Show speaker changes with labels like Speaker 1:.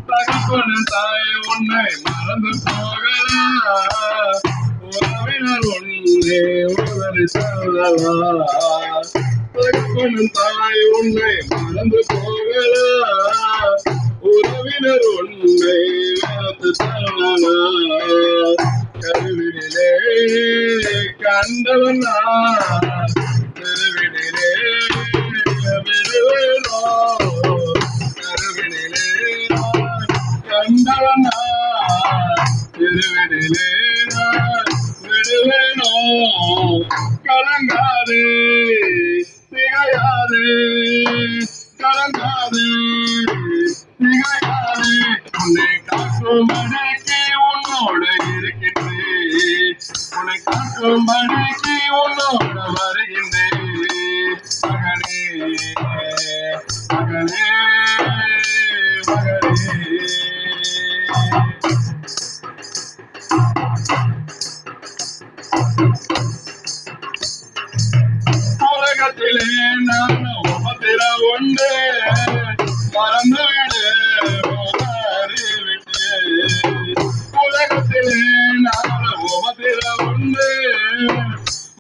Speaker 1: தகப்பனும் தாய் உன்னை மறந்து போகலாம், உறவினர் ஒன்றே உதவி சொல்லலாம். தகப்பனும் தாய் உன்னை மறந்து போகலாம், உறவினர் ஒன்றை வேத்து சொல்லலாம். கருவினிலே கண்டவன் கருவினிலே விடுவேனோ, கருவினிலே கண்டவன் திருவினிலே விடுவேனோ. கலங்காதே திகையாதே, கலங்காதே திகையாதே, உன்னை காக்கும்படிக்கு உன்னோடு இருக்கின்றேன், உன்னை காக்கும்படிக்கு உன்னோடு வருகின்றேன். மகனே மகனே மகனே, உலகத்திலே